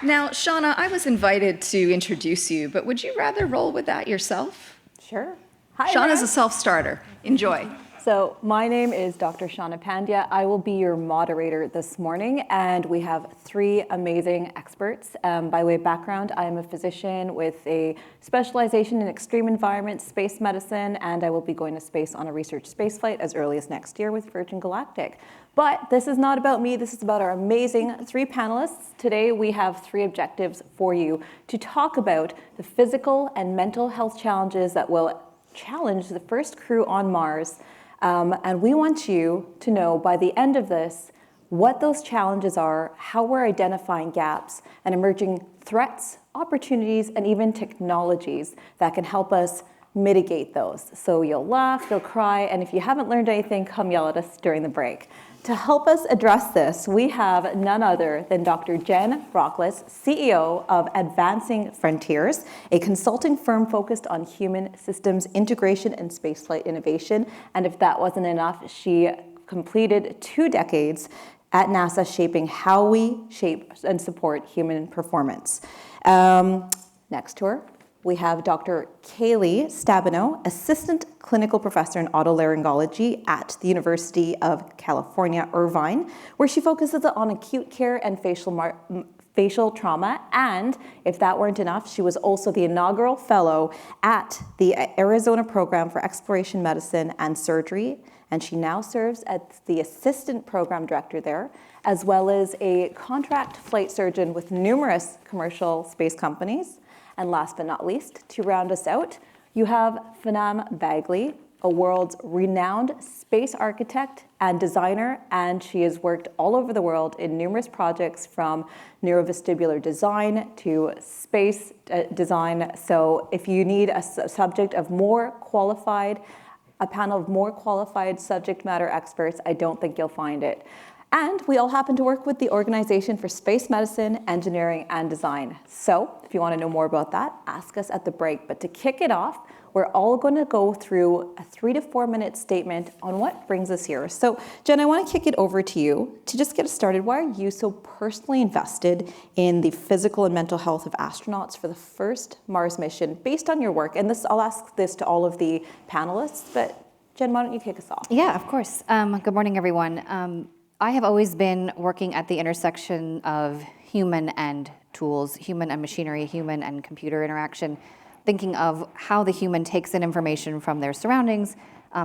Now, Shawna, I was invited to introduce you, but would you rather roll with that yourself? Sure. Hi, Shawna's everyone. a self-starter. Enjoy. So my name is Dr. Shawna Pandya. I will be your moderator this morning, and we have three amazing experts. By way of background, I am a physician with a specialization in extreme environment, space medicine, and I will be going to space on a research spaceflight as early as next year with Virgin Galactic. But this is not about me, this is about our amazing three panelists. Today we have three objectives for you to talk about the physical and mental health challenges that will challenge the first crew on Mars. And we want you to know by the end of this what those challenges are, how we're identifying gaps and emerging threats, opportunities, and even technologies that can help us mitigate those. So you'll laugh, you'll cry, and if you haven't learned anything, come yell at us during the break. To help us address this, we have none other than Dr. Jen Rochlis, CEO of Advancing Frontiers, a consulting firm focused on human systems integration and spaceflight innovation. And if that wasn't enough, she completed 2 decades at NASA shaping how we shape and support human performance. Next to her, we have Dr. Kaleigh Stabenau, Assistant Clinical Professor in Otolaryngology at the University of California, Irvine, where she focuses on acute care and facial trauma. And if that weren't enough, she was also the inaugural fellow at the Arizona Program for Exploration Medicine and Surgery. And she now serves as the Assistant Program Director there, as well as a contract flight surgeon with numerous commercial space companies. And last but not least, to round us out, you have Funam Bagley, a world's renowned space architect and designer, and she has worked all over the world in numerous projects from neurovestibular design to space design. So if you need a subject of a panel of more qualified subject matter experts, I don't think you'll find it. And we all happen to work with the Organization for Space Medicine, Engineering, and Design. So if you want to know more about that, ask us at the break. But to kick it off, we're all going to go through a 3 to 4 minute statement on what brings us here. So Jen, I want to kick it over to you to just get us started. Why are you so personally invested in the physical and mental health of astronauts for the first Mars mission based on your work? And this, I'll ask this to all of the panelists, but Jen, why don't you kick us off? Yeah, of course. Good morning, everyone. I have always been working at the intersection of human and tools, human and machinery, human and computer interaction, thinking of how the human takes in information from their surroundings,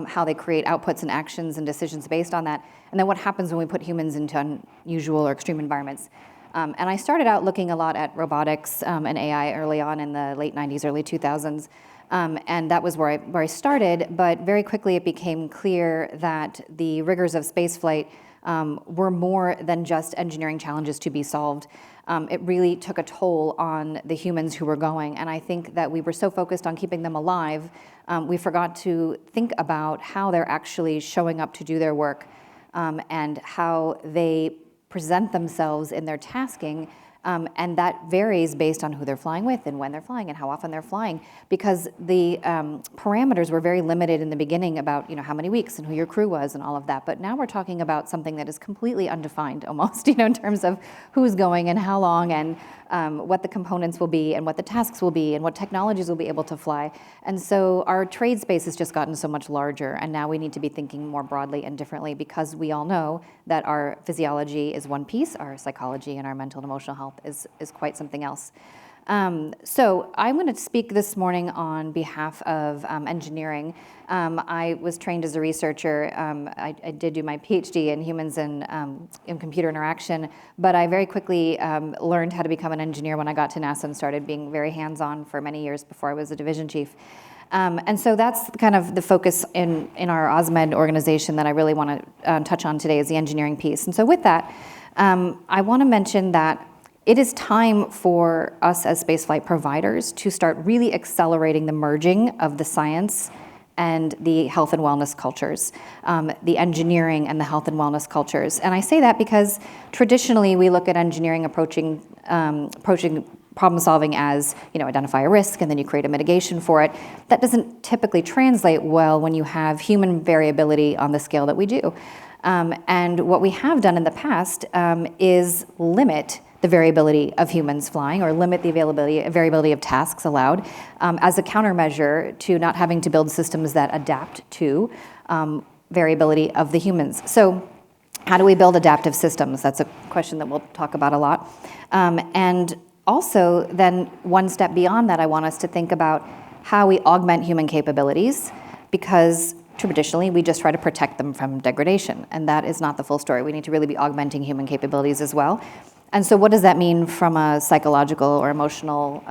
how they create outputs and actions and decisions based on that, and then what happens when we put humans into unusual or extreme environments. And I started out looking a lot at robotics and AI early on in the late 90s, early 2000s. And that was where I started, but very quickly it became clear that the rigors of spaceflight were more than just engineering challenges to be solved. It really took a toll on the humans who were going, and I think that we were so focused on keeping them alive, we forgot to think about how they're actually showing up to do their work and how they present themselves in their tasking. And that varies based on who they're flying with and when they're flying and how often they're flying, because the parameters were very limited in the beginning about how many weeks and who your crew was and all of that. But now we're talking about something that is completely undefined almost, in terms of who's going and how long and what the components will be and what the tasks will be and what technologies will be able to fly. And so our trade space has just gotten so much larger, and now we need to be thinking more broadly and differently, because we all know that our physiology is one piece, our psychology and our mental and emotional health is quite something else. So I'm going to speak this morning on behalf of engineering. I was trained as a researcher. I did do my PhD in humans and in computer interaction, but I very quickly learned how to become an engineer when I got to NASA and started being very hands-on for many years before I was a division chief. And so that's kind of the focus in our OSMED organization that I really want to touch on today, is the engineering piece. And so with that, I want to mention that it is time for us as spaceflight providers to start really accelerating the merging of the science and the health and wellness cultures, the engineering and the health and wellness cultures. And I say that because traditionally we look at engineering approaching problem solving as, identify a risk and then you create a mitigation for it. That doesn't typically translate well when you have human variability on the scale that we do. And what we have done in the past is limit the variability of humans flying or limit the variability of tasks allowed as a countermeasure to not having to build systems that adapt to variability of the humans. So how do we build adaptive systems? That's a question that we'll talk about a lot. And also then one step beyond that, I want us to think about how we augment human capabilities, because traditionally we just try to protect them from degradation, and that is not the full story. We need to really be augmenting human capabilities as well. And so what does that mean from a psychological or emotional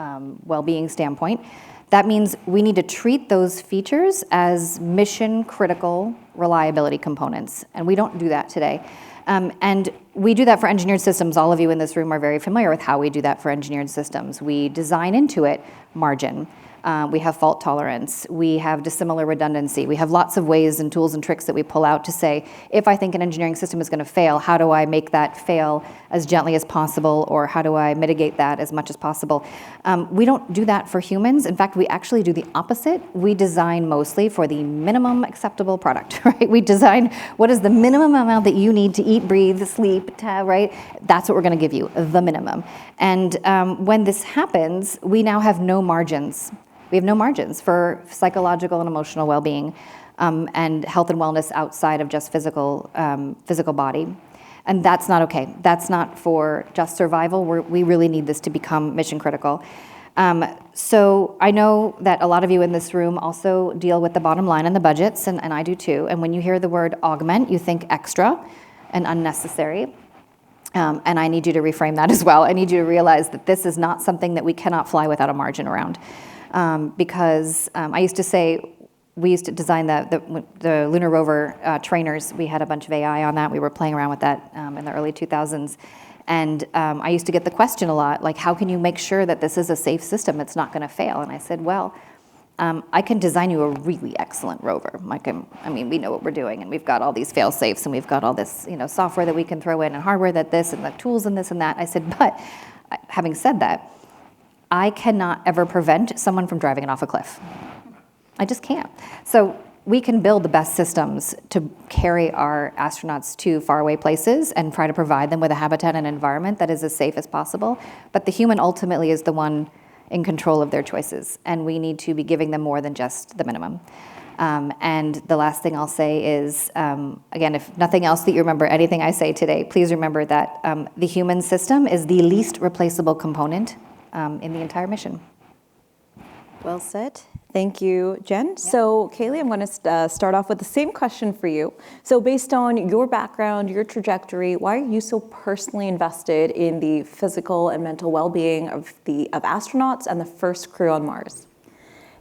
well-being standpoint? That means we need to treat those features as mission-critical reliability components, and we don't do that today. And we do that for engineered systems. All of you in this room are very familiar with how we do that for engineered systems. We design into it margin. We have fault tolerance. We have dissimilar redundancy. We have lots of ways and tools and tricks that we pull out to say, if I think an engineering system is going to fail, how do I make that fail as gently as possible, or how do I mitigate that as much as possible? We don't do that for humans. In fact, we actually do the opposite. We design mostly for the minimum acceptable product, right? We design what is the minimum amount that you need to eat, breathe, sleep, right? That's what we're going to give you, the minimum. And when this happens, we now have no margins. We have no margins for psychological and emotional well-being and health and wellness outside of just physical body. And that's not okay. That's not for just survival. We really need this to become mission critical. So I know that a lot of you in this room also deal with the bottom line and the budgets, and I do too. And when you hear the word augment, you think extra and unnecessary. And I need you to reframe that as well. I need you to realize that this is not something that we cannot fly without a margin around. Because I used to say, we used to design the lunar rover trainers. We had a bunch of AI on that. We were playing around with that in the early 2000s. And I used to get the question a lot, like, how can you make sure that this is a safe system? It's not going to fail. And I said, well, I can design you a really excellent rover. I mean, we know what we're doing, and we've got all these fail safes, and we've got all this, software that we can throw in, and hardware that this, and the tools and this and that. I said, but having said that, I cannot ever prevent someone from driving it off a cliff. I just can't. So we can build the best systems to carry our astronauts to faraway places and try to provide them with a habitat and environment that is as safe as possible. But the human ultimately is the one in control of their choices, and we need to be giving them more than just the minimum. And the last thing I'll say is, again, if nothing else that you remember anything I say today, please remember that the human system is the least replaceable component in the entire mission. Well said. Thank you, Jen. Yeah. So, Kaleigh, I'm going to start off with the same question for you. So, based on your background, your trajectory, why are you so personally invested in the physical and mental well-being of astronauts and the first crew on Mars?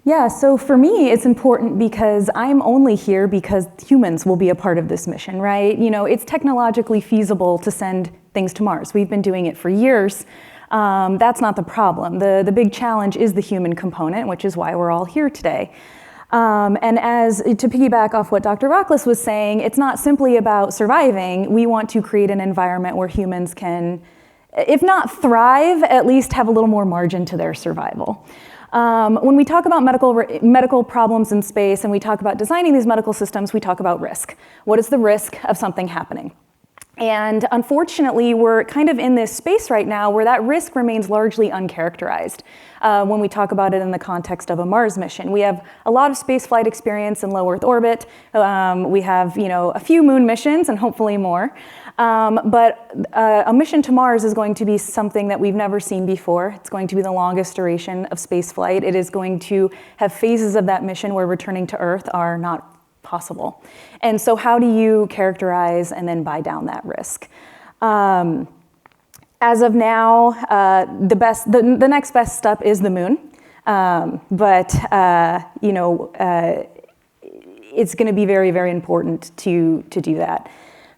Yeah, so for me, it's important because I'm only here because humans will be a part of this mission, right? It's technologically feasible to send things to Mars. We've been doing it for years. That's not the problem. The big challenge is the human component, which is why we're all here today. And to piggyback off what Dr. Rochlis was saying, it's not simply about surviving. We want to create an environment where humans can, if not thrive, at least have a little more margin to their survival. When we talk about medical problems in space and we talk about designing these medical systems, we talk about risk. What is the risk of something happening? And unfortunately, we're kind of in this space right now where that risk remains largely uncharacterized when we talk about it in the context of a Mars mission. We have a lot of spaceflight experience in low Earth orbit. We have, a few moon missions and hopefully more. But a mission to Mars is going to be something that we've never seen before. It's going to be the longest duration of spaceflight. It is going to have phases of that mission where returning to Earth are not possible. And so how do you characterize and then buy down that risk? As of now, the next best step is the moon. It's going to be very, very important to do that.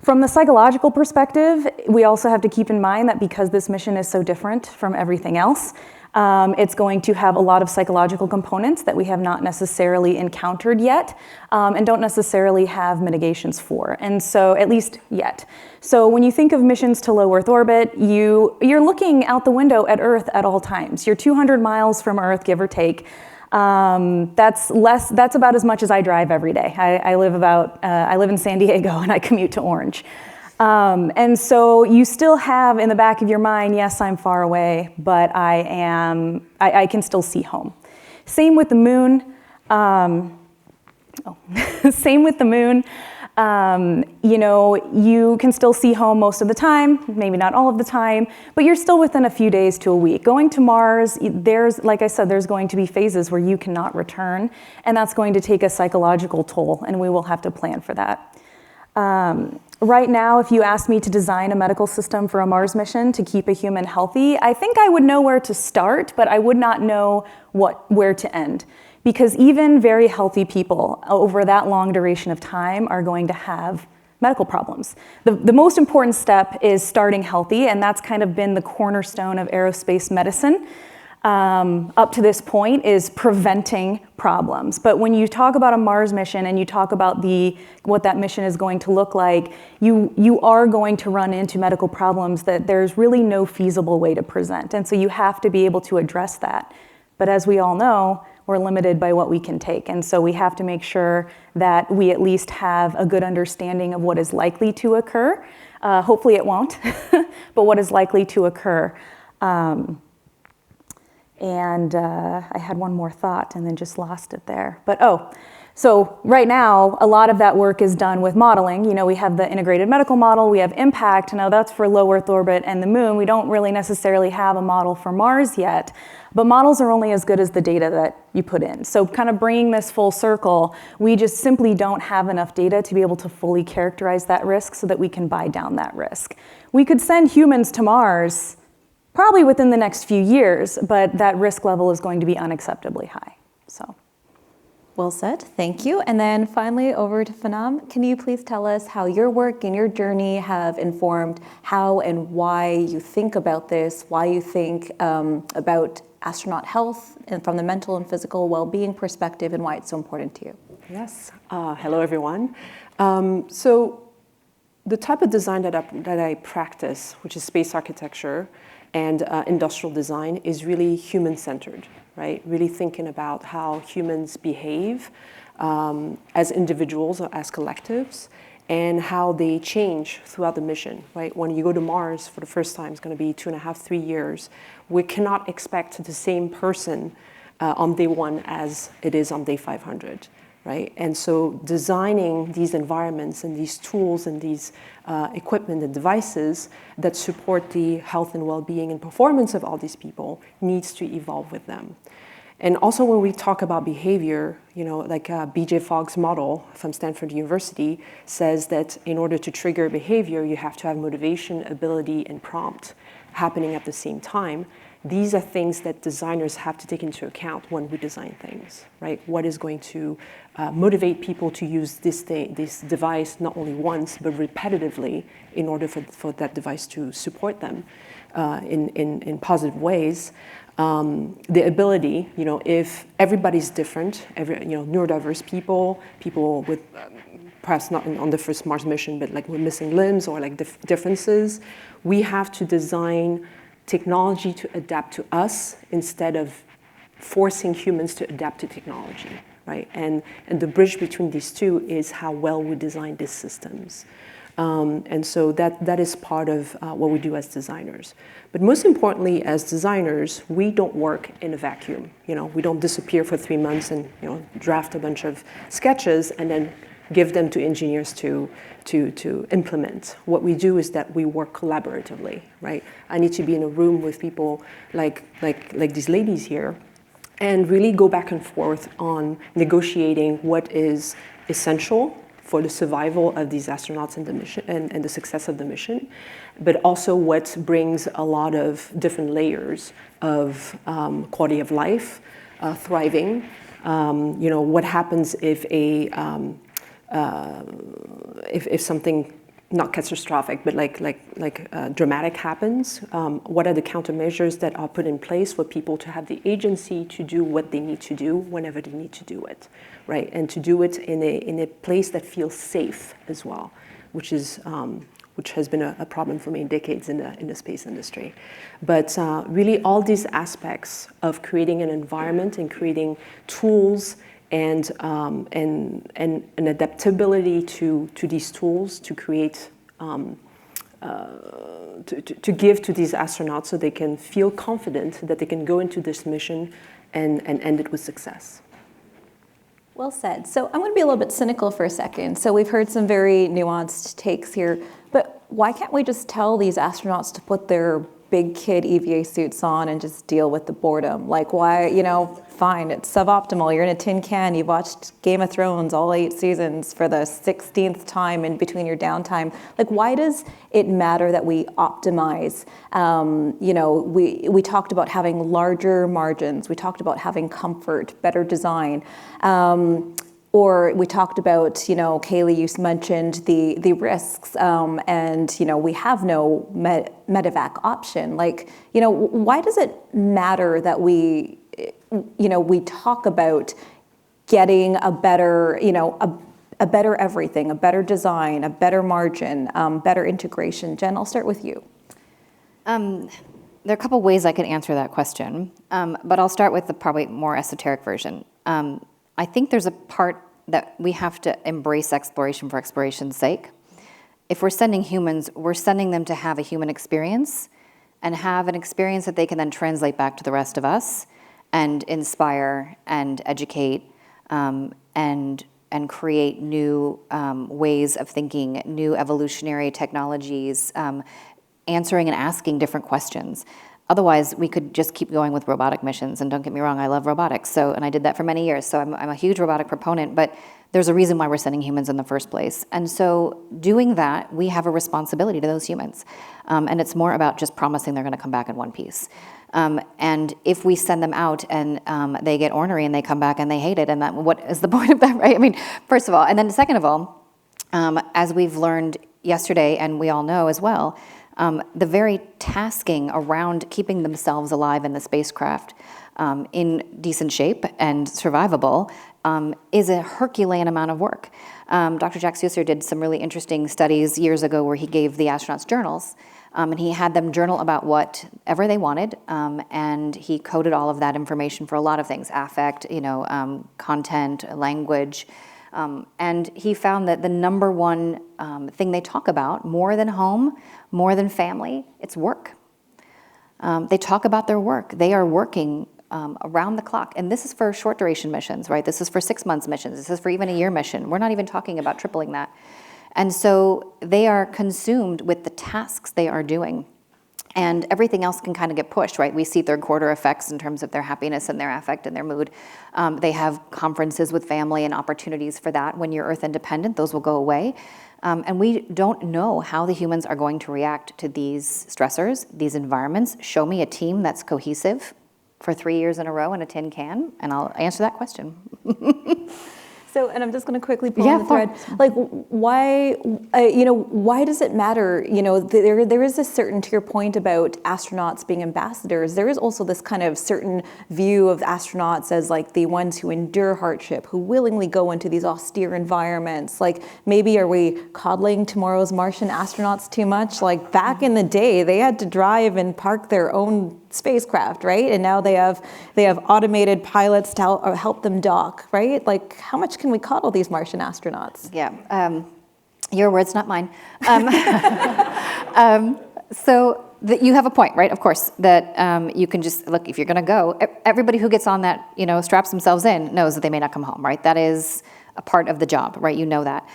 From the psychological perspective, we also have to keep in mind that because this mission is so different from everything else, it's going to have a lot of psychological components that we have not necessarily encountered yet and don't necessarily have mitigations for, and so at least yet. So when you think of missions to low Earth orbit, you're looking out the window at Earth at all times. You're 200 miles from Earth, give or take. That's about as much as I drive every day. I live in San Diego and I commute to Orange. And so you still have in the back of your mind, yes, I'm far away, but I can still see home. Same with the moon. Same with the moon. You know, you can still see home most of the time, maybe not all of the time, but you're still within a few days to a week. Going to Mars, like I said, there's going to be phases where you cannot return, and that's going to take a psychological toll, and we will have to plan for that. Right now, if you asked me to design a medical system for a Mars mission to keep a human healthy, I think I would know where to start, but I would not know where to end. Because even very healthy people over that long duration of time are going to have medical problems. The most important step is starting healthy, and that's kind of been the cornerstone of aerospace medicine. Up to this point is preventing problems. But when you talk about a Mars mission and you talk about what that mission is going to look like, you are going to run into medical problems that there's really no feasible way to present. And so you have to be able to address that. But as we all know, we're limited by what we can take. And so we have to make sure that we at least have a good understanding of what is likely to occur. Hopefully it won't, but what is likely to occur. I had one more thought and then just lost it there. But so right now, a lot of that work is done with modeling. You know, we have the integrated medical model, we have impact. Now that's for low Earth orbit and the moon. We don't really necessarily have a model for Mars yet, but models are only as good as the data that you put in. So kind of bringing this full circle, we just simply don't have enough data to be able to fully characterize that risk so that we can buy down that risk. We could send humans to Mars probably within the next few years, but that risk level is going to be unacceptably high. So. Well said, thank you. And then finally over to Phanam. Can you please tell us how your work and your journey have informed how and why you think about this, why you think about astronaut health and from the mental and physical well-being perspective, and why it's so important to you? Yes, hello everyone. So the type of design that I practice, which is space architecture and industrial design, is really human-centered. Right? Really thinking about how humans behave as individuals or as collectives, and how they change throughout the mission, right? When you go to Mars for the first time, it's going to be 2.5, 3 years. We cannot expect the same person on day one as it is on day 500, right? And so designing these environments and these tools and these equipment and devices that support the health and well-being and performance of all these people needs to evolve with them. And also when we talk about behavior, you know, like B.J. Fogg's model from Stanford University says that in order to trigger behavior, you have to have motivation, ability, and prompt happening at the same time. These are things that designers have to take into account when we design things, right? What is going to motivate people to use this device not only once, but repetitively in order for that device to support them in positive ways. The ability, you know, if everybody's different, neurodiverse people with perhaps not on the first Mars mission, but like with missing limbs or like differences, we have to design technology to adapt to us instead of forcing humans to adapt to technology, right? And the bridge between these two is how well we design these systems. And so that is part of what we do as designers. But most importantly, as designers, we don't work in a vacuum. You know, we don't disappear for 3 months and draft a bunch of sketches and then give them to engineers to implement. What we do is that we work collaboratively, right? I need to be in a room with people like these ladies here, and really go back and forth on negotiating what is essential for the survival of these astronauts in the mission and the success of the mission, but also what brings a lot of different layers of quality of life, thriving. What happens if if something not catastrophic, but like dramatic happens? What are the countermeasures that are put in place for people to have the agency to do what they need to do whenever they need to do it, right? And to do it in a place that feels safe as well, which has been a problem for many decades in the space industry. But really, all these aspects of creating an environment and creating tools and an adaptability to these tools to create to give to these astronauts so they can feel confident that they can go into this mission and end it with success. Well said. So I'm going to be a little bit cynical for a second. So we've heard some very nuanced takes here, but why can't we just tell these astronauts to put their big kid EVA suits on and just deal with the boredom? Like, why, fine, it's suboptimal. You're in a tin can. You've watched Game of Thrones all 8 seasons for the 16th time in between your downtime. Like, why does it matter that we optimize? We talked about having larger margins. We talked about having comfort, better design. Or we talked about, Kaleigh, you mentioned the risks, and, we have no medevac option. Like, why does it matter that we talk about getting a better, a better everything, a better design, a better margin, better integration? Jen, I'll start with you. There are a couple ways I could answer that question, but I'll start with the probably more esoteric version. I think there's a part that we have to embrace exploration for exploration's sake. If we're sending humans, we're sending them to have a human experience and have an experience that they can then translate back to the rest of us and inspire and educate and create new ways of thinking, new evolutionary technologies, answering and asking different questions. Otherwise, we could just keep going with robotic missions. And don't get me wrong, I love robotics. And I did that for many years. So I'm a huge robotic proponent, but there's a reason why we're sending humans in the first place. And so doing that, we have a responsibility to those humans. And it's more about just promising they're gonna come back in one piece. And if we send them out and they get ornery and they come back and they hate it, and what is the point of that, right? I mean, first of all, and then second of all, as we've learned yesterday, and we all know as well, the very tasking around keeping themselves alive in the spacecraft in decent shape and survivable is a Herculean amount of work. Dr. Jack Seusser did some really interesting studies years ago where he gave the astronauts journals, and he had them journal about whatever they wanted, and he coded all of that information for a lot of things, affect, content, language. And he found that the number one thing they talk about, more than home, more than family, it's work. They talk about their work. They are working around the clock. And this is for short duration missions, right? This is for 6 months missions. This is for even a year mission. We're not even talking about tripling that. And so they are consumed with the tasks they are doing. And everything else can kind of get pushed, right? We see third quarter effects in terms of their happiness and their affect and their mood. They have conferences with family and opportunities for that. When you're Earth independent, those will go away. And we don't know how the humans are going to react to these stressors, these environments. Show me a team that's cohesive for 3 years in a row in a tin can, and I'll answer that question. So, and I'm just going to quickly pull on the thread. Like, why, why does it matter? There is this certain, to your point about astronauts being ambassadors, there is also this kind of certain view of astronauts as like the ones who endure hardship, who willingly go into these austere environments. Like, maybe are we coddling tomorrow's Martian astronauts too much? Like, back in the day, they had to drive and park their own spacecraft, right? And now they have automated pilots to help them dock, right? Like, how much can we coddle these Martian astronauts? Yeah, your words, not mine. You have a point, right? Of course, that you can just, look, if you're gonna go, everybody who gets on that, straps themselves in knows that they may not come home, right? That is a part of the job, right? You know that.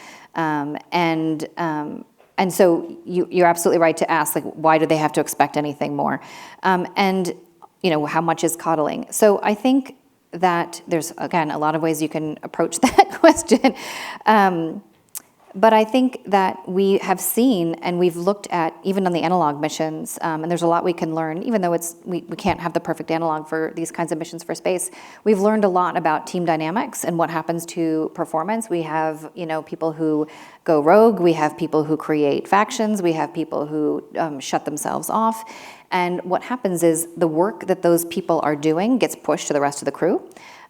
And so you're absolutely right to ask, like, why do they have to expect anything more? And how much is coddling? So I think that there's, again, a lot of ways you can approach that question. But I think that we have seen, and we've looked at, even on the analog missions, and there's a lot we can learn, even though we can't have the perfect analog for these kinds of missions for space. We've learned a lot about team dynamics and what happens to performance. We have, people who go rogue. We have people who create factions. We have people who shut themselves off. And what happens is the work that those people are doing gets pushed to the rest of the crew.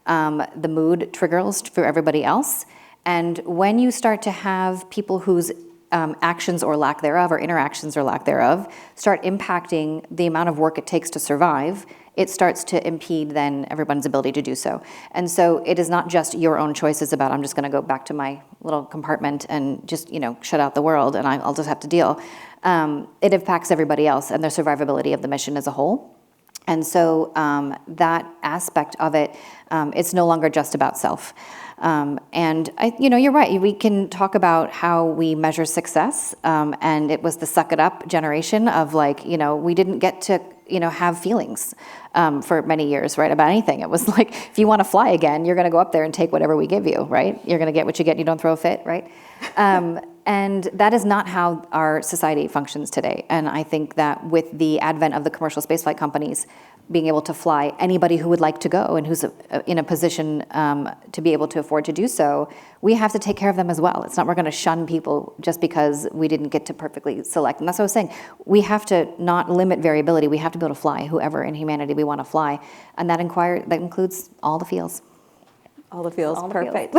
The mood triggers for everybody else. And when you start to have people whose actions or lack thereof, or interactions or lack thereof, start impacting the amount of work it takes to survive, it starts to impede then everyone's ability to do so. And so it is not just your own choices about, I'm just gonna go back to my little compartment and just, shut out the world and I'll just have to deal. it impacts everybody else and the survivability of the mission as a whole. And so that aspect of it, it's no longer just about self. And you're right. We can talk about how we measure success, and it was the suck it up generation of we didn't get to have feelings for many years, right, about anything. It was like, if you want to fly again, you're going to go up there and take whatever we give you, right? You're going to get what you get. You don't throw a fit, right? And that is not how our society functions today. And I think that with the advent of the commercial spaceflight companies being able to fly anybody who would like to go and who's in a position to be able to afford to do so, we have to take care of them as well. It's not we're going to shun people just because we didn't get to perfectly select. And that's what I was saying. We have to not limit variability. We have to be able to fly whoever in humanity we want to fly. And that includes all the fields. All the feels, All the perfect.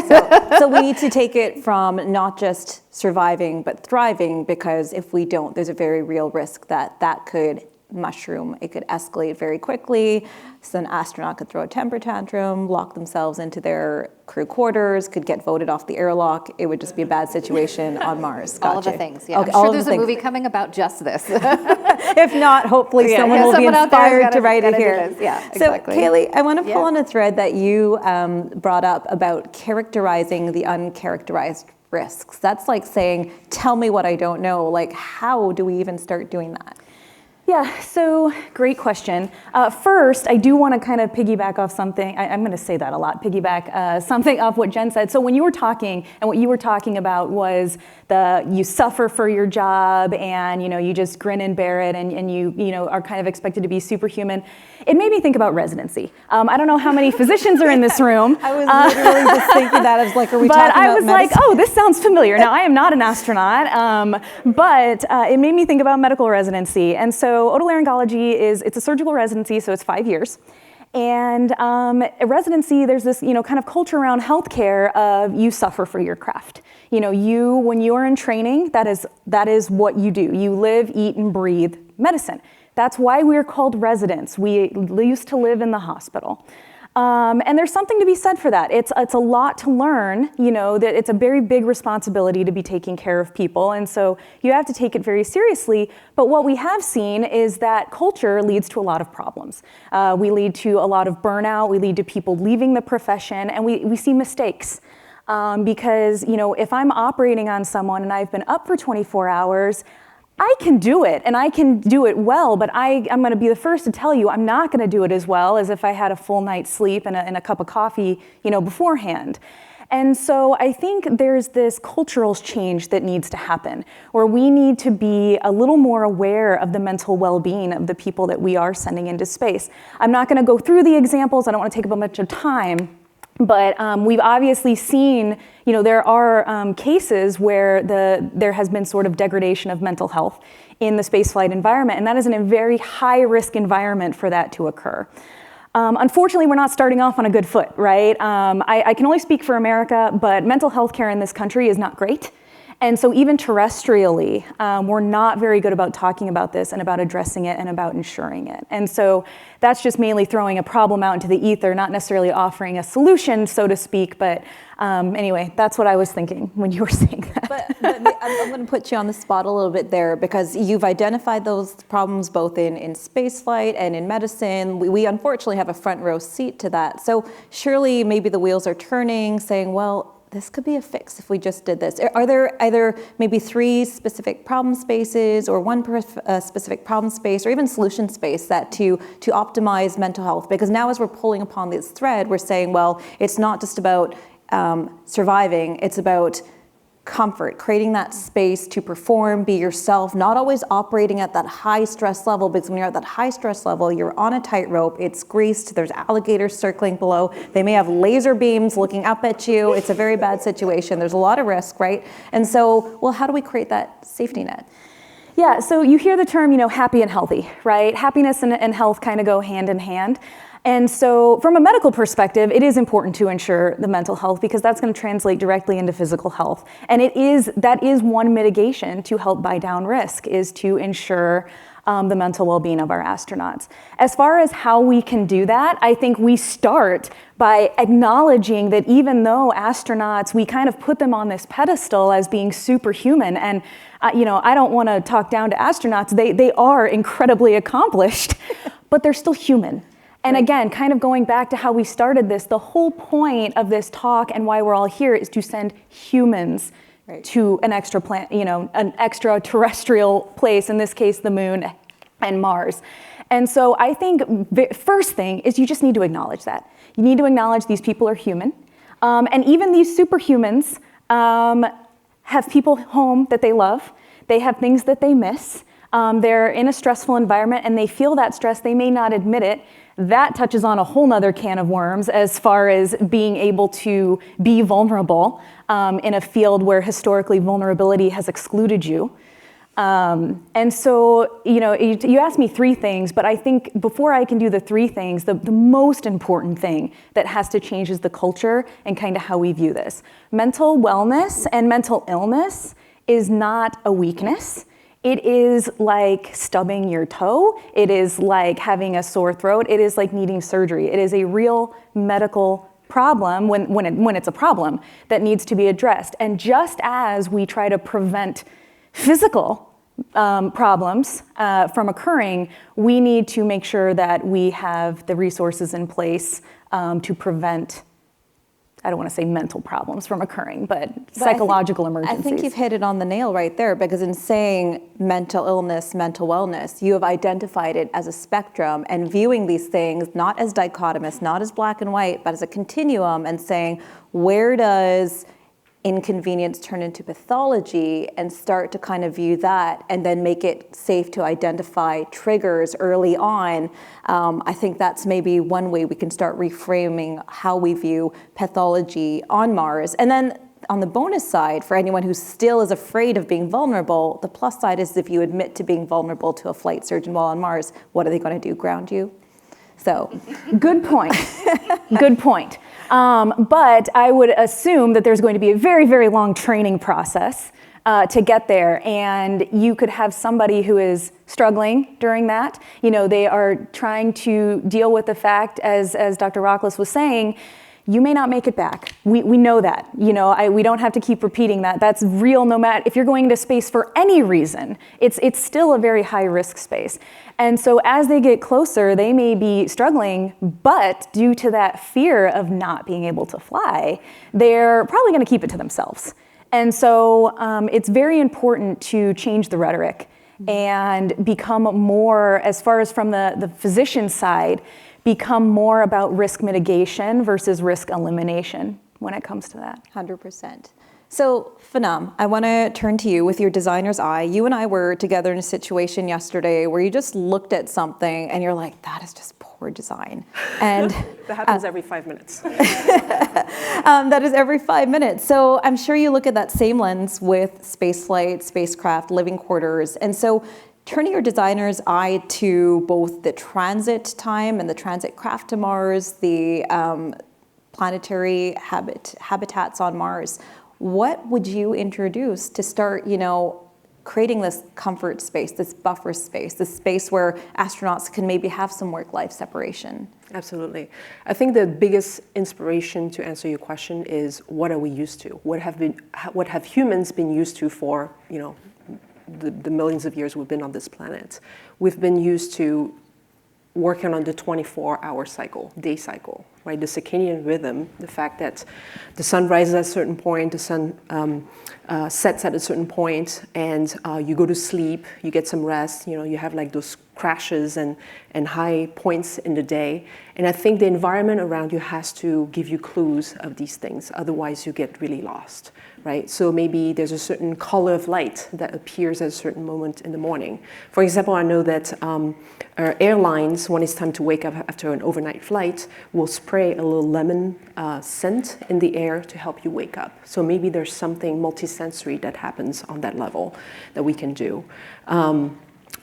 So we need to take it from not just surviving, but thriving, because if we don't, there's a very real risk that could mushroom. It could escalate very quickly. So an astronaut could throw a temper tantrum, lock themselves into their crew quarters, could get voted off the airlock. It would just be a bad situation on Mars. All of the things, yeah. Okay, I'm sure there's a movie coming about just this. If not, hopefully someone will be inspired to write it here. Yeah, exactly. So Kaleigh, I want to pull on a thread that you brought up about characterizing the uncharacterized risks. That's like saying, tell me what I don't know. Like, how do we even start doing that? Yeah, so great question. First, I do want to kind of piggyback off something. I'm going to say that a lot, piggyback something off what Jen said. So when you were talking, and what you were talking about was you suffer for your job, and you just grin and bear it, and you are kind of expected to be superhuman. It made me think about residency. I don't know how many physicians are in this room. I was literally just thinking that. I was like, are we but talking about I was medicine? like, oh, this sounds familiar. Now, I am not an astronaut, but it made me think about medical residency. And so otolaryngology it's a surgical residency, so it's 5 years. And a residency, there's this kind of culture around healthcare of you suffer for your craft. When you're in training, that is what you do. You live, eat, and breathe medicine. That's why we're called residents. We used to live in the hospital. And there's something to be said for that. It's a lot to learn, that it's a very big responsibility to be taking care of people. And so you have to take it very seriously. But what we have seen is that culture leads to a lot of problems. We lead to a lot of burnout. We lead to people leaving the profession, and we see mistakes. Because, if I'm operating on someone and I've been up for 24 hours, I can do it, and I can do it well, but I'm going to be the first to tell you I'm not going to do it as well as if I had a full night's sleep and a cup of coffee, beforehand. And so I think there's this cultural change that needs to happen, where we need to be a little more aware of the mental well-being of the people that we are sending into space. I'm not going to go through the examples. I don't want to take up a bunch of time. But we've obviously seen, there are cases where there has been sort of degradation of mental health in the spaceflight environment, and that is in a very high-risk environment for that to occur. Unfortunately, we're not starting off on a good foot, right? I can only speak for America, but mental health care in this country is not great. And so even terrestrially, we're not very good about talking about this and about addressing it and about ensuring it. And so that's just mainly throwing a problem out into the ether, not necessarily offering a solution, so to speak. But anyway, that's what I was thinking when you were saying that. But I'm going to put you on the spot a little bit there, because you've identified those problems both in spaceflight and in medicine. We unfortunately have a front row seat to that. So surely maybe the wheels are turning, saying, well, this could be a fix if we just did this. Are there either maybe 3 specific problem spaces or 1 specific problem space or even solution space that to optimize mental health? Because now as we're pulling upon this thread, we're saying, well, it's not just about surviving, it's about comfort, creating that space to perform, be yourself, not always operating at that high stress level, because when you're at that high stress level, you're on a tightrope, it's greased, there's alligators circling below, they may have laser beams looking up at you, it's a very bad situation, there's a lot of risk, right? And so, well, how do we create that safety net? Yeah, so you hear the term, happy and healthy, right? Happiness and health kind of go hand in hand. And so from a medical perspective, it is important to ensure the mental health because that's going to translate directly into physical health. And that is one mitigation to help buy down risk, is to ensure the mental well-being of our astronauts. As far as how we can do that, I think we start by acknowledging that even though astronauts, we kind of put them on this pedestal as being superhuman, and I don't want to talk down to astronauts, they are incredibly accomplished, but they're still human. And again, kind of going back to how we started this, the whole point of this talk and why we're all here is to send humans to an an extraterrestrial place, in this case, the moon and Mars. And so I think the first thing is you just need to acknowledge that. You need to acknowledge these people are human. And even these superhumans have people home that they love. They have things that they miss. They're in a stressful environment and they feel that stress. They may not admit it. That touches on a whole nother can of worms as far as being able to be vulnerable in a field where historically vulnerability has excluded you. And so, you asked me three things, but I think before I can do the three things, the most important thing that has to change is the culture and kind of how we view this. Mental wellness and mental illness is not a weakness. It is like stubbing your toe. It is like having a sore throat. It is like needing surgery. It is a real medical problem when it's a problem that needs to be addressed. And just as we try to prevent physical problems from occurring, we need to make sure that we have the resources in place to prevent, I don't want to say mental problems from occurring, but psychological emergencies. I think you've hit it on the nail right there, because in saying mental illness, mental wellness, you have identified it as a spectrum and viewing these things not as dichotomous, not as black and white, but as a continuum, and saying, where does inconvenience turn into pathology, and start to kind of view that and then make it safe to identify triggers early on. I think that's maybe one way we can start reframing how we view pathology on Mars. And then on the bonus side, for anyone who still is afraid of being vulnerable, the plus side is if you admit to being vulnerable to a flight surgeon while on Mars, what are they going to do, ground you? So, good point. Good point. But I would assume that there's going to be a very, very long training process to get there. And you could have somebody who is struggling during that. They are trying to deal with the fact, as Dr. Rochlis was saying, you may not make it back. We know that. We don't have to keep repeating that. That's real no matter if you're going into space for any reason. It's still a very high risk space. And so as they get closer, they may be struggling, but due to that fear of not being able to fly, they're probably going to keep it to themselves. And so it's very important to change the rhetoric and become more, as far as from the physician side, become more about risk mitigation versus risk elimination when it comes to that. 100%. So, Phanam, I want to turn to you with your designer's eye. You and I were together in a situation yesterday where you just looked at something and you're like, that is just poor design. And that happens every 5 minutes. That is every 5 minutes. So I'm sure you look at that same lens with spaceflight, spacecraft, living quarters. And so turning your designer's eye to both the transit time and the transit craft to Mars, the planetary habitats on Mars, what would you introduce to start, creating this comfort space, this buffer space, this space where astronauts can maybe have some work-life separation? Absolutely. I think the biggest inspiration to answer your question is, what are we used to? What have humans been used to for, the millions of years we've been on this planet? We've been used to working on the 24-hour cycle, day cycle, right? The circadian rhythm, the fact that the sun rises at a certain point, the sun sets at a certain point, and you go to sleep, you get some rest, you have like those crashes and high points in the day. And I think the environment around you has to give you clues of these things, otherwise you get really lost, right? So maybe there's a certain color of light that appears at a certain moment in the morning. For example, I know that airlines, when it's time to wake up after an overnight flight, will spray a little lemon scent in the air to help you wake up. So maybe there's something multisensory that happens on that level that we can do.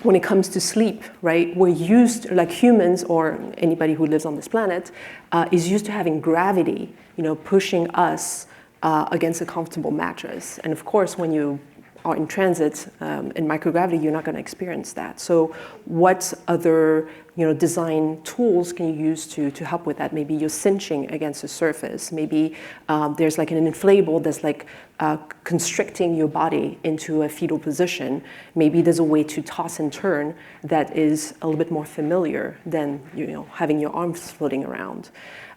when it comes to sleep, right, we're used, like humans or anybody who lives on this planet, is used to having gravity, pushing us against a comfortable mattress. And of course, when you are in transit in microgravity, you're not going to experience that. So what other design tools can you use to help with that? Maybe you're cinching against a surface. Maybe there's like an inflatable that's like constricting your body into a fetal position. Maybe there's a way to toss and turn that is a little bit more familiar than having your arms floating around.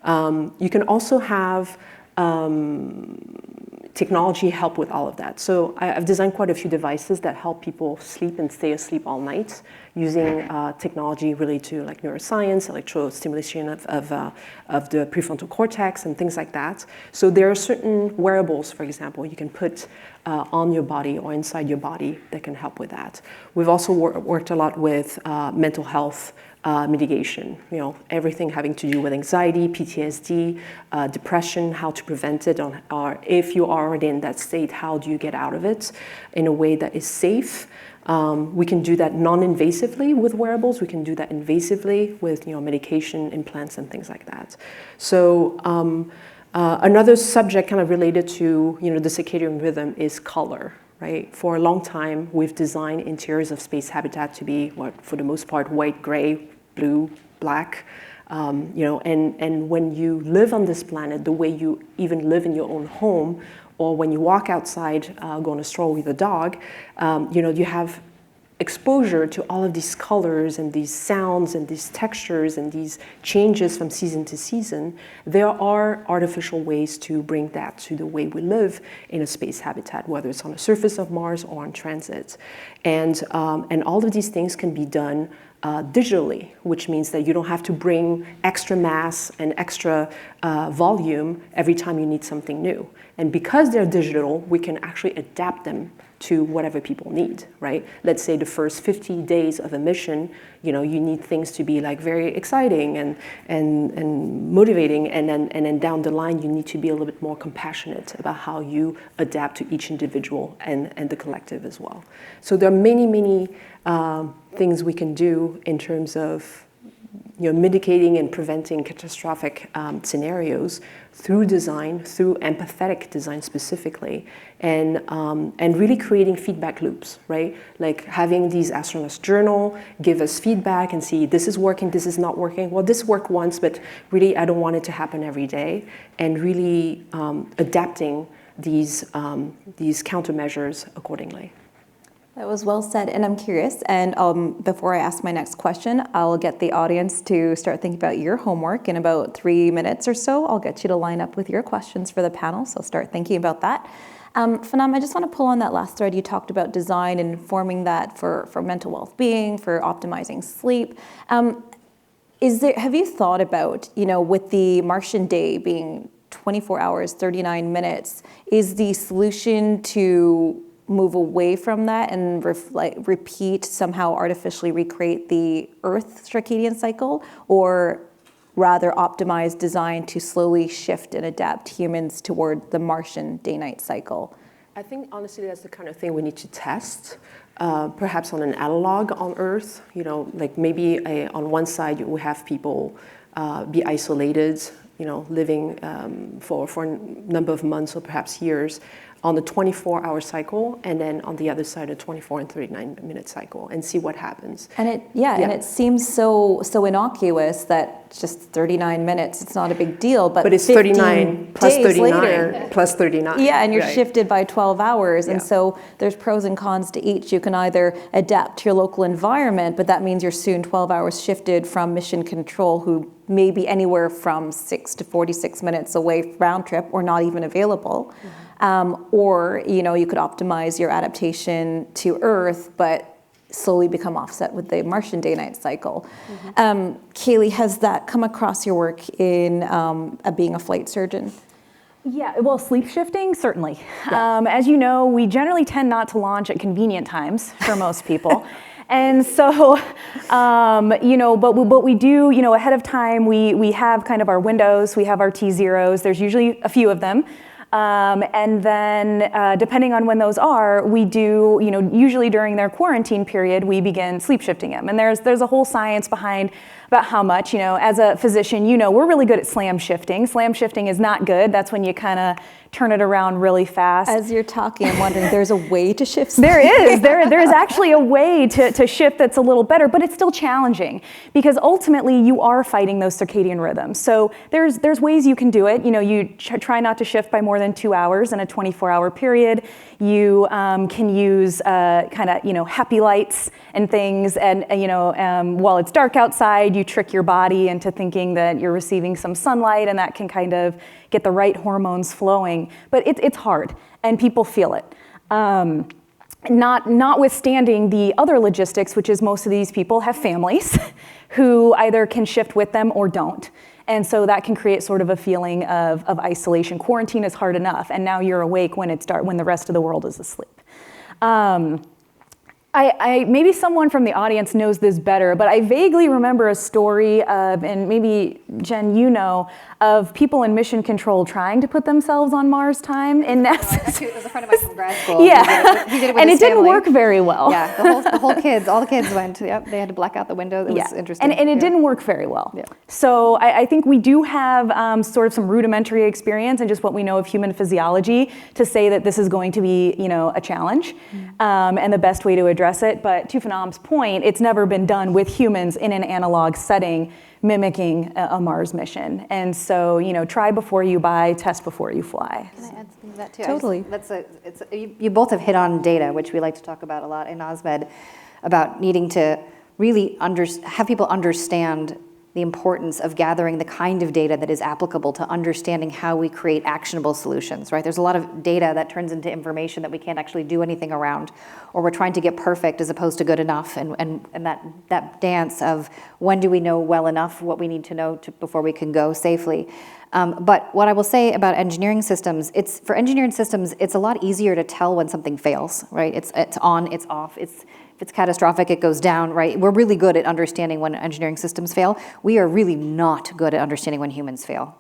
You can also have technology help with all of that. So I've designed quite a few devices that help people sleep and stay asleep all night using technology related to like neuroscience, electrostimulation of the prefrontal cortex and things like that. So there are certain wearables, for example, you can put on your body or inside your body that can help with that. We've also worked a lot with mental health mitigation, everything having to do with anxiety, PTSD, depression, how to prevent it, or if you are already in that state, how do you get out of it in a way that is safe. We can do that non-invasively with wearables. We can do that invasively with medication, implants, and things like that. So another subject kind of related to the circadian rhythm is color. Right? For a long time, we've designed interiors of space habitat to be, for the most part, white, gray, blue, black. And when you live on this planet, the way you even live in your own home, or when you walk outside, go on a stroll with a dog, you have exposure to all of these colors and these sounds and these textures and these changes from season to season. There are artificial ways to bring that to the way we live in a space habitat, whether it's on the surface of Mars or on transit. And all of these things can be done digitally, which means that you don't have to bring extra mass and extra volume every time you need something new. And because they're digital, we can actually adapt them to whatever people need, right? Let's say the first 50 days of a mission, you need things to be like very exciting and motivating, and then down the line, you need to be a little bit more compassionate about how you adapt to each individual and the collective as well. So there are many, many things we can do in terms of mitigating and preventing catastrophic scenarios through design, through empathetic design specifically, and really creating feedback loops, right? Like having these astronauts journal, give us feedback and see this is working, this is not working. Well, this worked once, but really I don't want it to happen every day, and really adapting these countermeasures accordingly. That was well said, and I'm curious, and before I ask my next question, I'll get the audience to start thinking about your homework. In about 3 minutes or so, I'll get you to line up with your questions for the panel, so start thinking about that. Phnom, I just want to pull on that last thread. You talked about design and informing that for mental well-being, for optimizing sleep. Have you thought about, with the Martian day being 24 hours, 39 minutes, is the solution to move away from that and repeat, somehow artificially recreate the Earth circadian cycle, or rather optimize design to slowly shift and adapt humans toward the Martian day-night cycle? I think honestly that's the kind of thing we need to test, perhaps on an analog on Earth. Like maybe on one side we have people be isolated, living for a number of months or perhaps years on the 24-hour cycle, and then on the other side a 24 and 39-minute cycle, and see what happens. And it seems so innocuous that just 39 minutes, it's not a big deal, but it's 39 plus 39 later, plus 39. Yeah, and you're right. shifted by 12 hours, and so there's pros and cons to each. You can either adapt to your local environment, but that means you're soon 12 hours shifted from mission control, who may be anywhere from 6 to 46 minutes away round trip, or not even available. Mm-hmm. Or you could optimize your adaptation to Earth, but slowly become offset with the Martian day-night cycle. Mm-hmm. Kaleigh, has that come across your work in being a flight surgeon? Yeah, well, sleep shifting, certainly. Yeah. As you know, we generally tend not to launch at convenient times for most people. And so, but what we do, ahead of time, we have kind of our windows, we have our T0s, there's usually a few of them. And then depending on when those are, we do, usually during their quarantine period, we begin sleep shifting them. And there's a whole science behind about how much, as a physician, we're really good at slam shifting. Slam shifting is not good. That's when you kind of turn it around really fast. As you're talking, I'm wondering, there's a way to shift sleep? There is. There is actually a way to shift that's a little better, but it's still challenging because ultimately you are fighting those circadian rhythms. So there's ways you can do it. You try not to shift by more than 2 hours in a 24-hour period. You can use kind of, happy lights and things. And, while it's dark outside, you trick your body into thinking that you're receiving some sunlight, and that can kind of get the right hormones flowing. But it's hard, and people feel it. Notwithstanding the other logistics, which is most of these people have families who either can shift with them or don't. And so that can create sort of a feeling of isolation. Quarantine is hard enough, and now you're awake when it's dark, when the rest of the world is asleep. Maybe someone from the audience knows this better, but I vaguely remember a story of, and maybe Jen, of people in mission control trying to put themselves on Mars time in NASA. It was a friend of mine from grad school. Yeah, he did it with and his it didn't family. work very well. Yeah, all the kids went. Yep, they had to black out the window. It was interesting. And it didn't work very well. Yeah. So I think we do have sort of some rudimentary experience and just what we know of human physiology to say that this is going to be, a challenge, and the best way to address it. But to Phanam's point, it's never been done with humans in an analog setting, mimicking a Mars mission. And so, try before you buy, test before you fly. Can I add something to that too? Totally. You both have hit on data, which we like to talk about a lot in OSMED, about needing to really have people understand the importance of gathering the kind of data that is applicable to understanding how we create actionable solutions, right? There's a lot of data that turns into information that we can't actually do anything around, or we're trying to get perfect as opposed to good enough, and that dance of when do we know well enough what we need to know before we can go safely. But what I will say about engineering systems, for engineering systems, it's a lot easier to tell when something fails, right? It's on, it's off, if it's catastrophic, it goes down, right? We're really good at understanding when engineering systems fail. We are really not good at understanding when humans fail.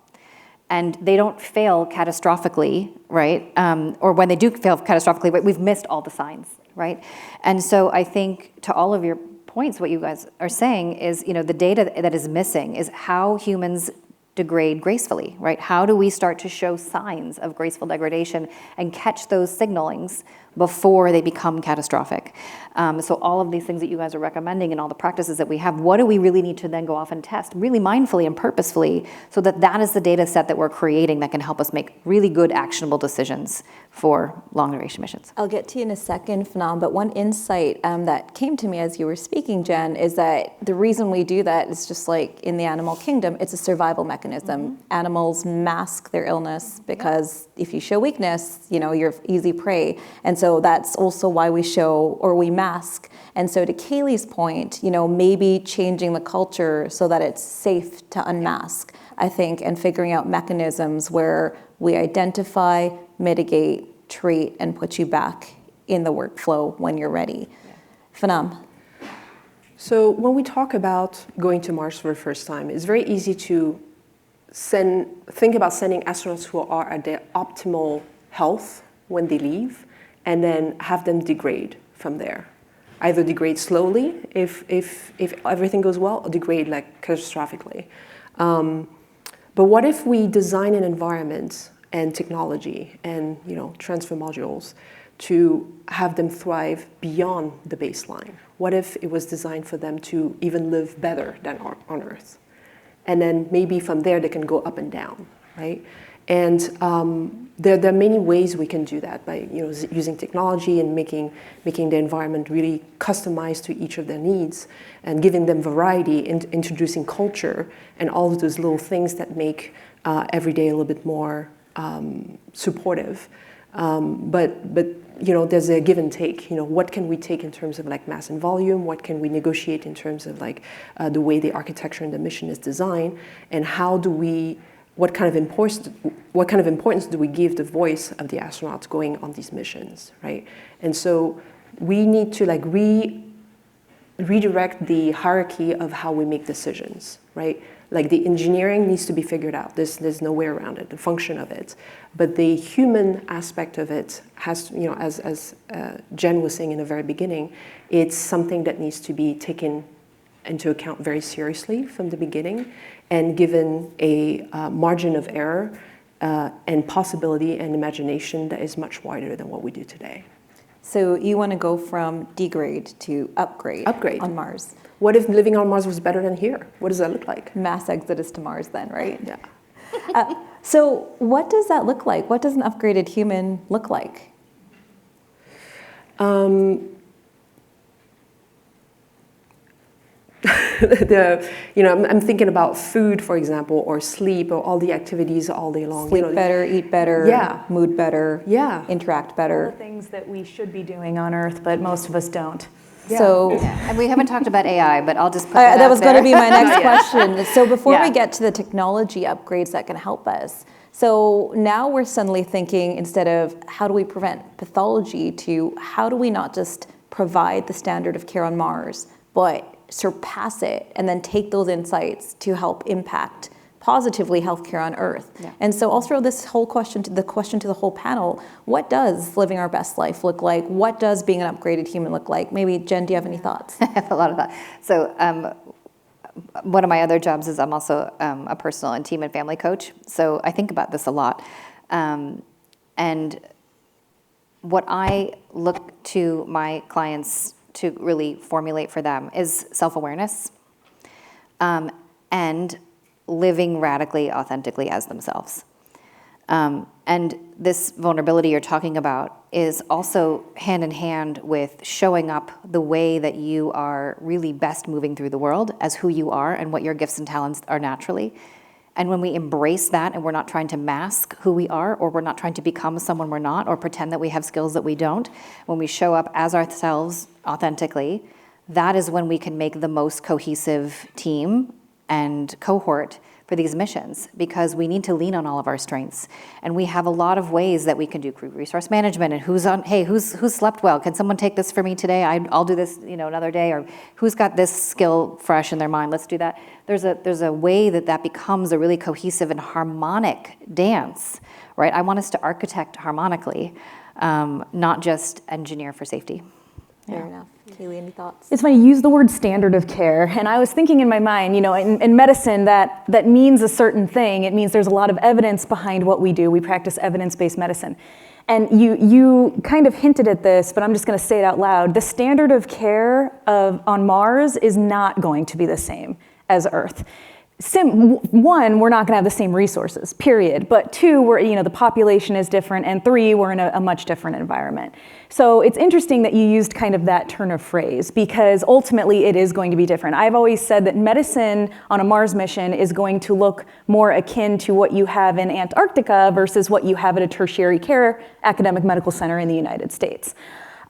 And they don't fail catastrophically, right? Or when they do fail catastrophically, right, we've missed all the signs, right? And so I think to all of your points, what you guys are saying is, the data that is missing is how humans degrade gracefully, right? How do we start to show signs of graceful degradation and catch those signalings before they become catastrophic? So all of these things that you guys are recommending and all the practices that we have, what do we really need to then go off and test really mindfully and purposefully so that is the data set that we're creating that can help us make really good actionable decisions for long duration missions? I'll get to you in a second, Phanam, but one insight that came to me as you were speaking, Jen, is that the reason we do that is just like in the animal kingdom, it's a survival mechanism. Mm-hmm. Animals mask their illness because if you show weakness, you're easy prey. And so that's also why we show or we mask. And so to Kaleigh's point, maybe changing the culture so that it's safe to unmask, I think, and figuring out mechanisms where we identify, mitigate, treat, and put you back in the workflow when you're ready. Yeah. Phanam. So when we talk about going to Mars for the first time, it's very easy to think about sending astronauts who are at their optimal health when they leave, and then have them degrade from there. Either degrade slowly if everything goes well, or degrade catastrophically. But what if we design an environment and technology and transfer modules to have them thrive beyond the baseline? What if it was designed for them to even live better than on Earth? And then maybe from there they can go up and down, right? And there are many ways we can do that by using technology and making the environment really customized to each of their needs and giving them variety and introducing culture and all of those little things that make every day a little bit more supportive. But there's a give and take. What can we take in terms of mass and volume? What can we negotiate in terms of the way the architecture and the mission is designed? And what kind of importance do we give the voice of the astronauts going on these missions, right? And so we need to redirect the hierarchy of how we make decisions, right? Like the engineering needs to be figured out. There's no way around it, the function of it. But the human aspect of it has, as Jen was saying in the very beginning, it's something that needs to be taken into account very seriously from the beginning and given a margin of error and possibility and imagination that is much wider than what we do today. So you want to go from degrade to upgrade. Upgrade. On Mars. What if living on Mars was better than here? What does that look like? Mass exodus to Mars then, right? Yeah. So what does that look like? What does an upgraded human look like? I'm thinking about food, for example, or sleep, or all the activities all day long. Sleep better, eat better, yeah. Mood better, yeah. Interact better. All the things that we should be doing on Earth, but most of us don't. Yeah. So, And we haven't talked about AI, but I'll just put that that out was there. going to be my next question. So before Yeah. we get to the technology upgrades that can help us, so now we're suddenly thinking, instead of how do we prevent pathology, to how do we not just provide the standard of care on Mars, but surpass it and then take those insights to help impact positively healthcare on Earth. Yeah. And so I'll throw this whole question to the whole panel. What does living our best life look like? What does being an upgraded human look like? Maybe Jen, do you have any thoughts? I have a lot of thoughts. So one of my other jobs is I'm also a personal and team and family coach. So I think about this a lot. And what I look to my clients to really formulate for them is self-awareness and living radically, authentically as themselves. And this vulnerability you're talking about is also hand in hand with showing up the way that you are really best moving through the world as who you are and what your gifts and talents are naturally. And when we embrace that and we're not trying to mask who we are, or we're not trying to become someone we're not, or pretend that we have skills that we don't, when we show up as ourselves authentically, that is when we can make the most cohesive team and cohort for these missions, because we need to lean on all of our strengths. And we have a lot of ways that we can do crew resource management, and who's slept well? Can someone take this for me today? I'll do this, another day. Or who's got this skill fresh in their mind? Let's do that. There's a way that becomes a really cohesive and harmonic dance, right? I want us to architect harmonically, not just engineer for safety. Fair enough. Kaleigh, any thoughts? It's funny, you use the word standard of care, and I was thinking in my mind, in medicine that means a certain thing. It means there's a lot of evidence behind what we do. We practice evidence-based medicine. And you kind of hinted at this, but I'm just going to say it out loud. The standard of care on Mars is not going to be the same as Earth. One, we're not going to have the same resources, period. But two, the population is different, and three, we're in a much different environment. So it's interesting that you used kind of that turn of phrase, because ultimately it is going to be different. I've always said that medicine on a Mars mission is going to look more akin to what you have in Antarctica versus what you have at a tertiary care academic medical center in the United States.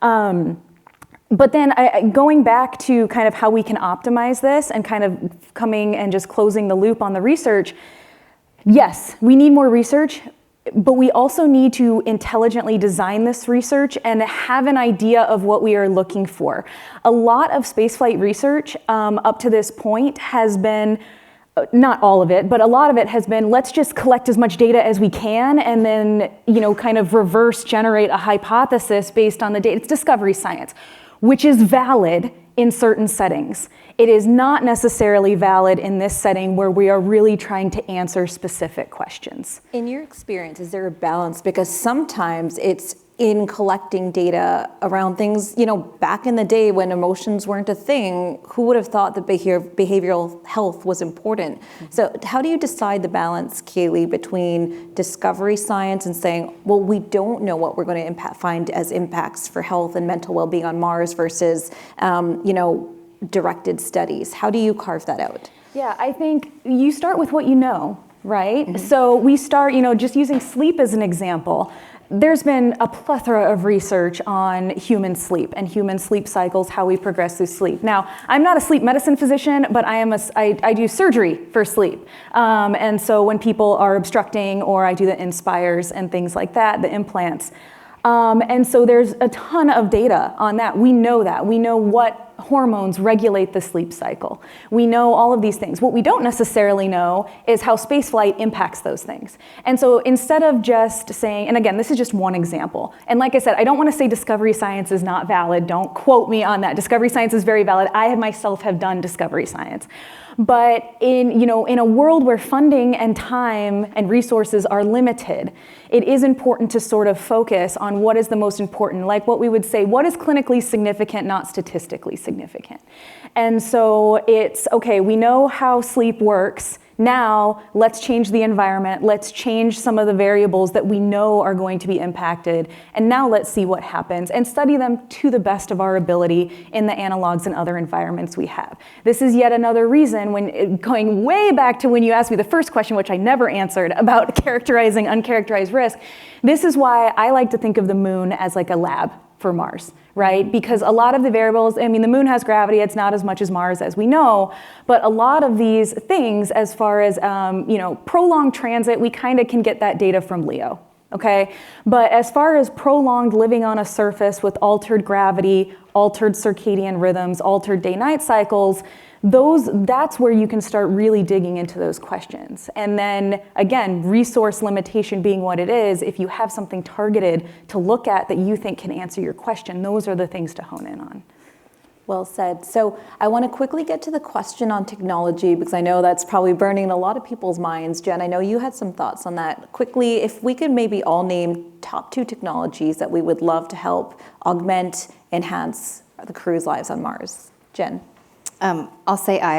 But then going back to kind of how we can optimize this and kind of coming and just closing the loop on the research, yes, we need more research, but we also need to intelligently design this research and have an idea of what we are looking for. A lot of spaceflight research up to this point has been, not all of it, but a lot of it has been, let's just collect as much data as we can and then, kind of reverse generate a hypothesis based on the data. It's discovery science, which is valid in certain settings. It is not necessarily valid in this setting where we are really trying to answer specific questions. In your experience, is there a balance? Because sometimes it's in collecting data around things, back in the day when emotions weren't a thing, who would have thought that behavioral health was important? Mm-hmm. So how do you decide the balance, Kaleigh, between discovery science and saying, well, we don't know what we're going to find as impacts for health and mental well-being on Mars versus, directed studies? How do you carve that out? Yeah, I think you start with what you know, right? Mm-hmm. So we start, just using sleep as an example. There's been a plethora of research on human sleep and human sleep cycles, how we progress through sleep. Now, I'm not a sleep medicine physician, but I do surgery for sleep. And so when people are obstructing, or I do the Inspires and things like that, the implants. And so there's a ton of data on that. We know that. We know what hormones regulate the sleep cycle. We know all of these things. What we don't necessarily know is how spaceflight impacts those things. And so instead of just saying, and again, this is just one example. And like I said, I don't want to say discovery science is not valid. Don't quote me on that. Discovery science is very valid. I myself have done discovery science. But in a world where funding and time and resources are limited, it is important to sort of focus on what is the most important, like what we would say, what is clinically significant, not statistically significant. And so it's, okay, we know how sleep works. Now, let's change the environment. Let's change some of the variables that we know are going to be impacted. And now let's see what happens and study them to the best of our ability in the analogs and other environments we have. This is yet another reason, when going way back to when you asked me the first question, which I never answered, about characterizing uncharacterized risk. This is why I like to think of the moon as like a lab for Mars, right? Because a lot of the variables, I mean, the moon has gravity, it's not as much as Mars as we know, but a lot of these things, as far as, prolonged transit, we kind of can get that data from LEO, okay? But as far as prolonged living on a surface with altered gravity, altered circadian rhythms, altered day-night cycles, that's where you can start really digging into those questions. And then again, resource limitation being what it is, if you have something targeted to look at that you think can answer your question, those are the things to hone in on. Well said. So I want to quickly get to the question on technology, because I know that's probably burning in a lot of people's minds. Jen, I know you had some thoughts on that. Quickly, if we could maybe all name top 2 technologies that we would love to help augment, enhance the crew's lives on Mars. Jen? I'll say AI,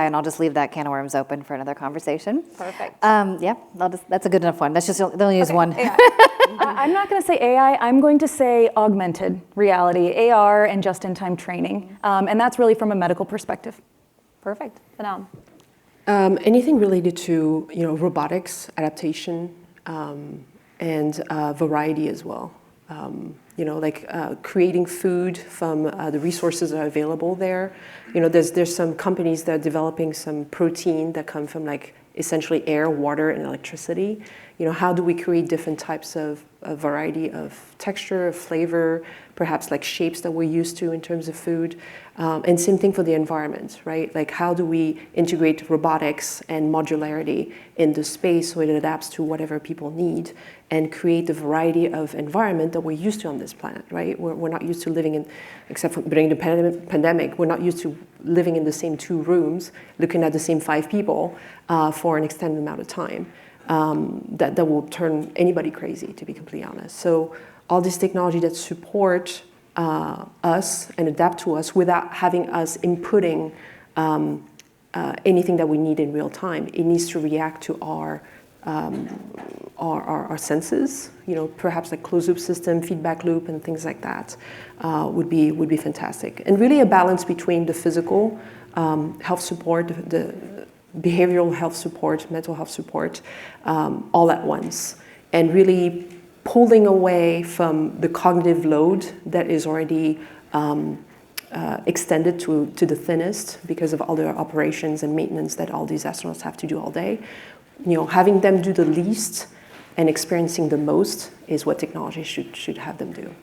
and I'll just leave that can of worms open for another conversation. Perfect. Yeah, that's a good enough one. That's just, they'll use one. I'm not going to say AI, I'm going to say augmented reality, AR and just-in-time training. And that's really from a medical perspective. Perfect. Stabenau. Anything related to robotics, adaptation, and variety as well. Creating food from the resources that are available there. There's some companies that are developing some protein that come from essentially air, water, and electricity. How do we create different types of a variety of texture, of flavor, perhaps shapes that we're used to in terms of food, and same thing for the environment, right? How do we integrate robotics and modularity in the space so it adapts to whatever people need and create the variety of environment that we're used to on this planet, right? We're not used to living in, except for during the pandemic, we're not used to living in the same 2 rooms, looking at the same 5 people for an extended amount of time. That will turn anybody crazy, to be completely honest. So all this technology that support us and adapt to us without having us inputting anything that we need in real time. It needs to react to our senses, perhaps closed loop system, feedback loop, and things like that would be fantastic. And really a balance between the physical health support, the behavioral health support, mental health support, all at once, and really pulling away from the cognitive load that is already extended to the thinnest because of all the operations and maintenance that all these astronauts have to do all day. Having them do the least and experiencing the most is what technology should have them do.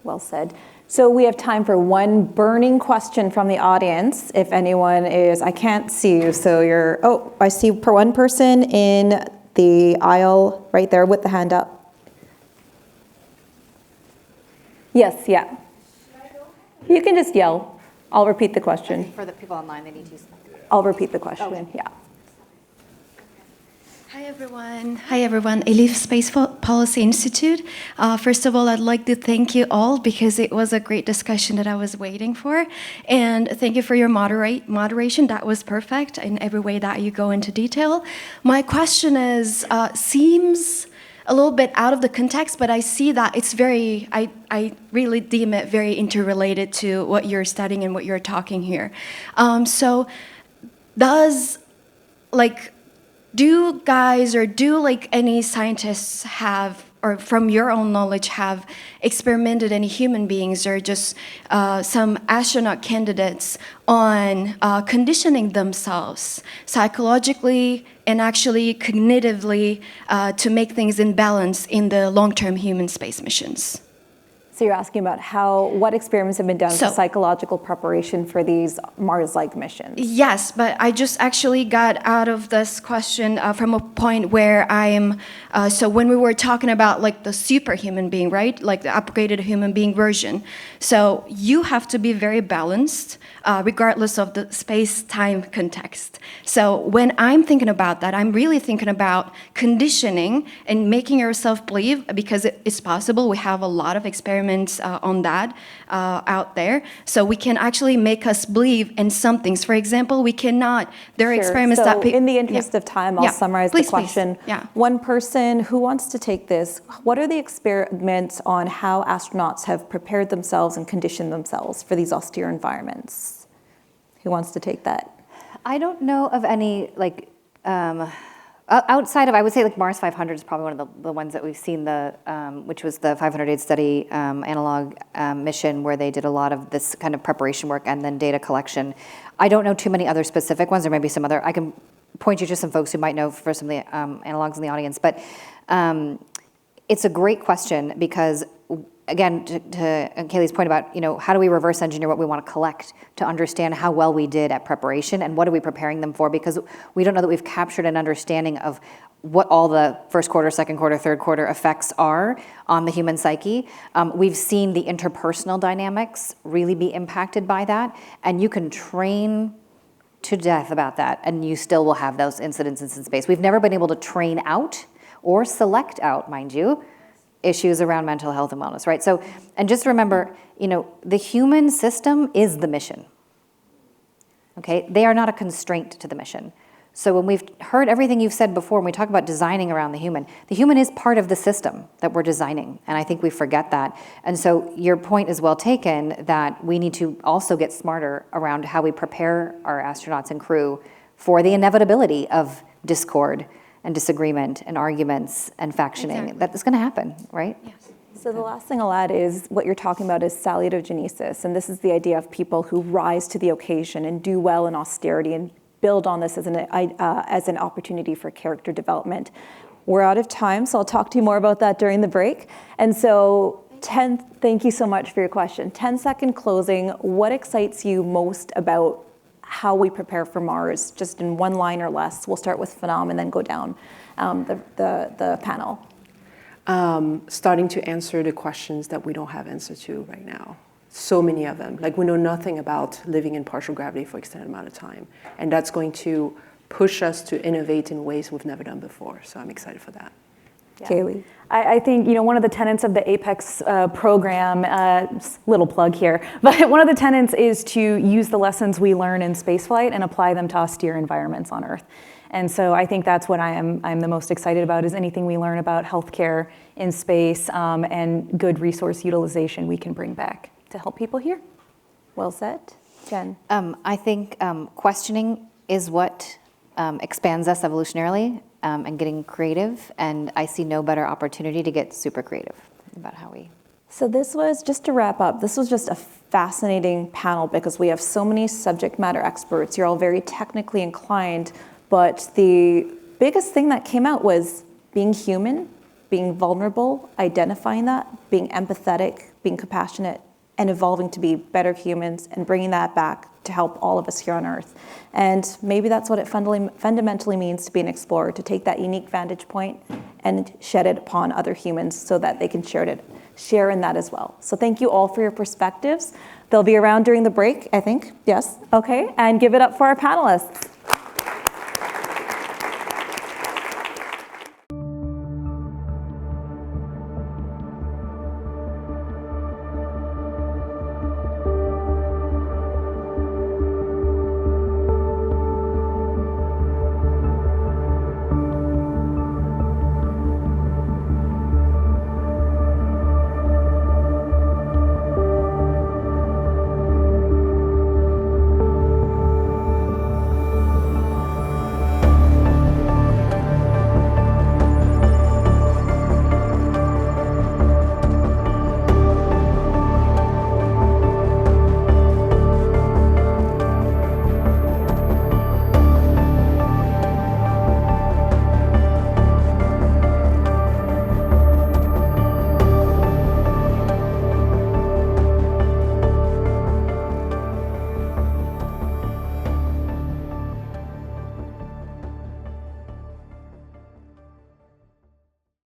Well said. So we have time for one burning question from the audience. If anyone is, I can't see you, so I see one person in the aisle right there with the hand up. Yes, yeah. You can just yell. I'll repeat the question. For the people online, they need to. I'll repeat the question, yeah. Hi everyone. Elif Space Policy Institute. First of all, I'd like to thank you all because it was a great discussion that I was waiting for. And thank you for your moderation. That was perfect in every way that you go into detail. My question is, seems a little bit out of the context, but I see that it's I really deem it very interrelated to what you're studying and what you're talking here. So does do guys or do any scientists have, or from your own knowledge, have experimented any human beings or just some astronaut candidates on conditioning themselves psychologically and actually cognitively to make things in balance in the long-term human space missions? So you're asking about what experiments have been done So- for psychological preparation for these Mars-like missions? Yes, but I just actually got out of this question from a point where so when we were talking about like the superhuman being, right? Like the upgraded human being version. So you have to be very balanced regardless of the space-time context. So when I'm thinking about that, I'm really thinking about conditioning and making yourself believe, because it's possible. We have a lot of experiments on that out there. So we can actually make us believe in some things. For example, we cannot, there are Sure. experiments So that... in the interest of time, I'll summarize the question. Please. Yeah. One person who wants to take this, what are the experiments on how astronauts have prepared themselves and conditioned themselves for these austere environments? Who wants to take that? I don't know of any, like, outside of, I would say, like Mars 500 is probably one of the ones that we've seen, which was the 500-day study analog mission, where they did a lot of this kind of preparation work and then data collection. I don't know too many other specific ones. There may be some other, I can point you to some folks who might know for some of the analogs in the audience. But it's a great question because, again, to Kaleigh's point about, how do we reverse engineer what we want to collect to understand how well we did at preparation and what are we preparing them for? Because we don't know that we've captured an understanding of what all the first quarter, second quarter, third quarter effects are on the human psyche. We've seen the interpersonal dynamics really be impacted by that, and you can train to death about that, and you still will have those incidences in space. We've never been able to train out or select out, mind you, issues around mental health and wellness, right? So, and just remember, the human system is the mission, okay? They are not a constraint to the mission. So when we've heard everything you've said before, when we talk about designing around the human is part of the system that we're designing, and I think we forget that. And so your point is well taken that we need to also get smarter around how we prepare our astronauts and crew for the inevitability of discord and disagreement and arguments and factioning. Exactly. That is going to happen, right? Yes. So the last thing I'll add is what you're talking about is salutogenesis, and this is the idea of people who rise to the occasion and do well in austerity and build on this as an opportunity for character development. We're out of time, so I'll talk to you more about that during the break. And so thank you so much for your question. 10-second closing, what excites you most about how we prepare for Mars, just in one line or less? We'll start with Phenom and then go down the panel. Starting to answer the questions that we don't have answer to right now. So many of them. Like, we know nothing about living in partial gravity for extended amount of time. And that's going to push us to innovate in ways we've never done before. So I'm excited for that. Yeah. Kaleigh. I think, one of the tenets of the APEX program, little plug here, but one of the tenets is to use the lessons we learn in spaceflight and apply them to austere environments on Earth. And so I think that's what I'm the most excited about, is anything we learn about healthcare in space and good resource utilization we can bring back to help people here. Well said. Jen? I think questioning is what expands us evolutionarily, and getting creative, and I see no better opportunity to get super creative about how we... So this was, just to wrap up, this was just a fascinating panel because we have so many subject matter experts. You're all very technically inclined, but the biggest thing that came out was being human, being vulnerable, identifying that, being empathetic, being compassionate, and evolving to be better humans and bringing that back to help all of us here on Earth. And maybe that's what it fundamentally means to be an explorer, to take that unique vantage point and shed it upon other humans so that they can share in that as well. So thank you all for your perspectives. They'll be around during the break, I think. Yes? Okay. And give it up for our panelists.